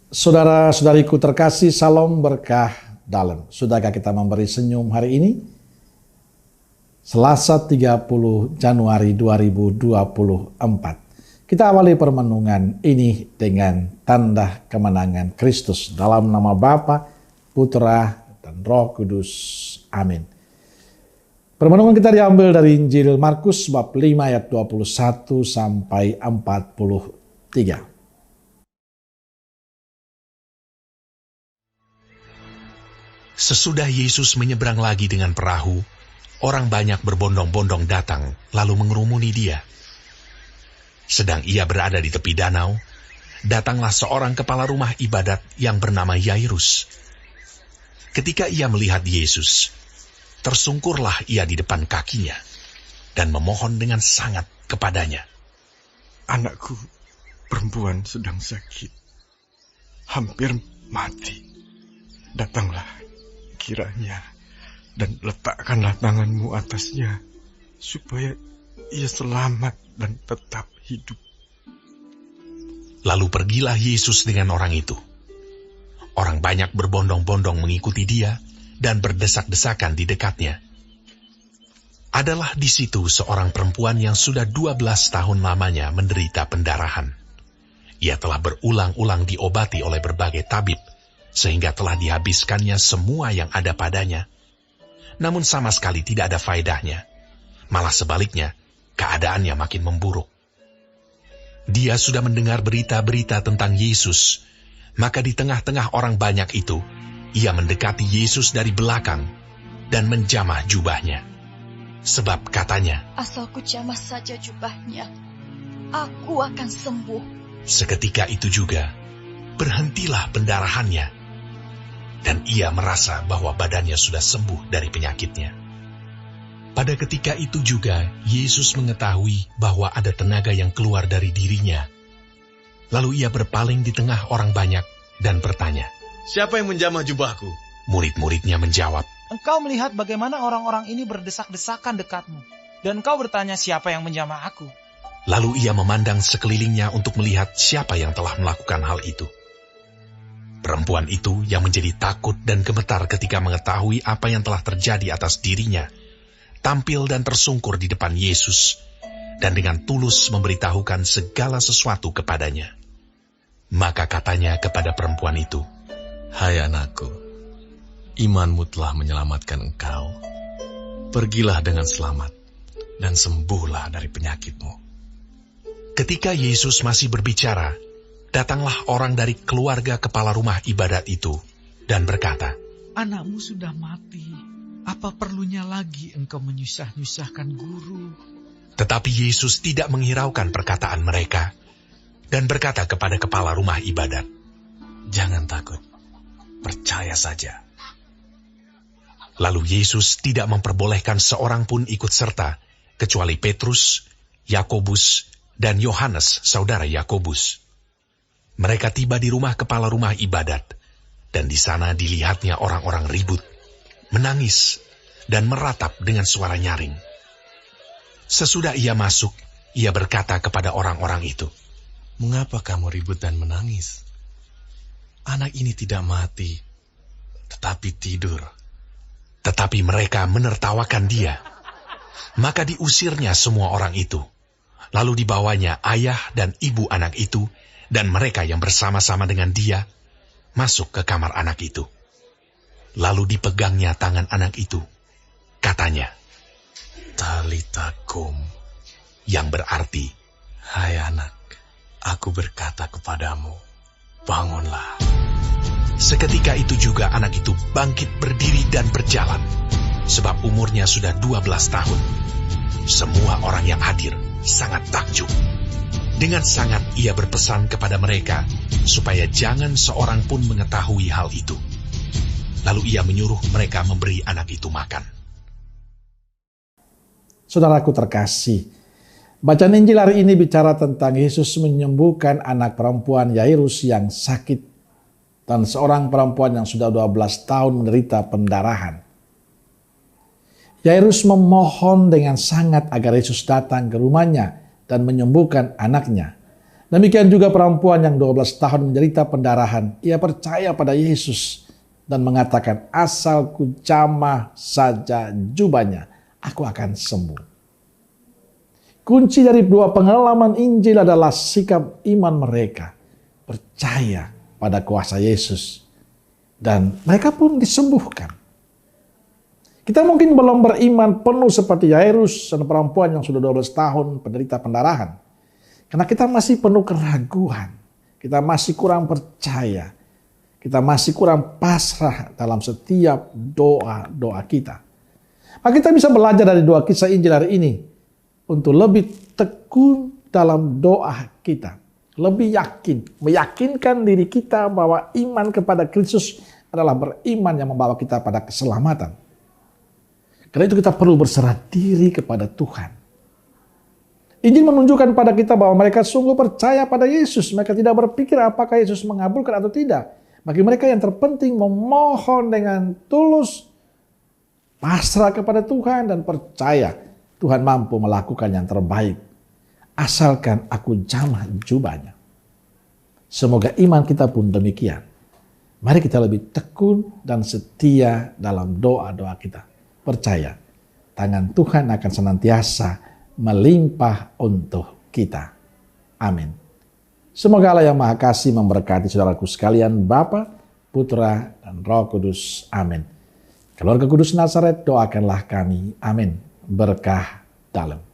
Saudara-saudariku terkasih, salam berkah dalam. Sudahkah kita memberi senyum hari ini? Selasa 30 Januari 2024. Kita awali permenungan ini dengan tanda kemenangan Kristus. Dalam nama Bapa, Putra, dan Roh Kudus. Amin. Permenungan kita diambil dari Injil Markus bab 5 ayat 21 sampai 43. Sesudah Yesus menyeberang lagi dengan perahu, orang banyak berbondong-bondong datang lalu mengerumuni dia. Sedang ia berada di tepi danau, datanglah seorang kepala rumah ibadat yang bernama Yairus. Ketika ia melihat Yesus, tersungkurlah ia di depan kakinya dan memohon dengan sangat kepadanya. Anakku perempuan sedang sakit, hampir mati. Datanglah kiranya dan letakkanlah tanganmu atasnya, supaya ia selamat dan tetap hidup. Lalu pergilah Yesus dengan orang itu. Orang banyak berbondong-bondong mengikuti dia dan berdesak-desakan di dekatnya. Adalah di situ seorang perempuan yang sudah 12 tahun lamanya menderita pendarahan. Ia telah berulang-ulang diobati oleh berbagai tabib, sehingga telah dihabiskannya semua yang ada padanya. Namun sama sekali tidak ada faedahnya. Malah sebaliknya, keadaannya makin memburuk. Dia sudah mendengar berita-berita tentang Yesus, maka di tengah-tengah orang banyak itu, ia mendekati Yesus dari belakang dan menjamah jubahnya. Sebab katanya, "Asal ku jamah saja jubahnya, aku akan sembuh." Seketika itu juga, berhentilah pendarahannya, dan ia merasa bahwa badannya sudah sembuh dari penyakitnya. Pada ketika itu juga, Yesus mengetahui bahwa ada tenaga yang keluar dari dirinya. Lalu ia berpaling di tengah orang banyak dan bertanya, "Siapa yang menjamah jubahku?" Murid-muridnya menjawab, "Engkau melihat bagaimana orang-orang ini berdesak-desakan dekatmu, dan engkau bertanya siapa yang menjamah aku." Lalu ia memandang sekelilingnya untuk melihat siapa yang telah melakukan hal itu. Perempuan itu yang menjadi takut dan gemetar ketika mengetahui apa yang telah terjadi atas dirinya, tampil dan tersungkur di depan Yesus, dan dengan tulus memberitahukan segala sesuatu kepadanya. Maka katanya kepada perempuan itu, "Hai anakku, imanmu telah menyelamatkan engkau. Pergilah dengan selamat, dan sembuhlah dari penyakitmu." Ketika Yesus masih berbicara, datanglah orang dari keluarga kepala rumah ibadat itu dan berkata, "Anakmu sudah mati. Apa perlunya lagi engkau menyusah-nyusahkan guru?" Tetapi Yesus tidak menghiraukan perkataan mereka dan berkata kepada kepala rumah ibadat, "Jangan takut, percaya saja." Lalu Yesus tidak memperbolehkan seorang pun ikut serta, kecuali Petrus, Yakobus, dan Yohanes, saudara Yakobus. Mereka tiba di rumah kepala rumah ibadat, dan di sana dilihatnya orang-orang ribut, menangis, dan meratap dengan suara nyaring. Sesudah ia masuk, ia berkata kepada orang-orang itu, "Mengapa kamu ribut dan menangis? Anak ini tidak mati, tetapi tidur." Tetapi mereka menertawakan dia. Maka diusirnya semua orang itu. Lalu dibawanya ayah dan ibu anak itu, dan mereka yang bersama-sama dengan dia, masuk ke kamar anak itu. Lalu dipegangnya tangan anak itu. Katanya, "Talita kum," yang berarti, "Hai anak, aku berkata kepadamu, bangunlah." Seketika itu juga anak itu bangkit berdiri dan berjalan, sebab umurnya sudah 12 tahun. Semua orang yang hadir sangat takjub. Dengan sangat ia berpesan kepada mereka, supaya jangan seorang pun mengetahui hal itu. Lalu ia menyuruh mereka memberi anak itu makan. Saudaraku terkasih, bacaan Injil hari ini bicara tentang Yesus menyembuhkan anak perempuan Yairus yang sakit, dan seorang perempuan yang sudah 12 tahun menderita pendarahan. Yairus memohon dengan sangat agar Yesus datang ke rumahnya dan menyembuhkan anaknya. Demikian juga perempuan yang 12 tahun menderita pendarahan. Ia percaya pada Yesus dan mengatakan, asal ku jamah saja jubahnya, aku akan sembuh. Kunci dari dua pengalaman Injil adalah sikap iman mereka. Percaya pada kuasa Yesus. Dan mereka pun disembuhkan. Kita mungkin belum beriman penuh seperti Yairus dan perempuan yang sudah 12 tahun penderita pendarahan. Karena kita masih penuh keraguan. Kita masih kurang percaya. Kita masih kurang pasrah dalam setiap doa-doa kita. Maka kita bisa belajar dari dua kisah Injil hari ini. Untuk lebih tekun dalam doa kita. Lebih yakin. Meyakinkan diri kita bahwa iman kepada Kristus adalah beriman yang membawa kita pada keselamatan. Karena itu kita perlu berserah diri kepada Tuhan. Injil menunjukkan pada kita bahwa mereka sungguh percaya pada Yesus. Mereka tidak berpikir apakah Yesus mengabulkan atau tidak. Bagi mereka yang terpenting memohon dengan tulus, pasrah kepada Tuhan dan percaya Tuhan mampu melakukan yang terbaik. Asalkan aku jamah jubahnya. Semoga iman kita pun demikian. Mari kita lebih tekun dan setia dalam doa-doa kita. Percaya, tangan Tuhan akan senantiasa melimpah untuk kita. Amin. Semoga Allah yang Maha Kasih memberkati saudaraku sekalian, Bapa, Putra, dan Roh Kudus. Amin. Keluarga Kudus Nazaret, doakanlah kami. Amin. Berkah dalam.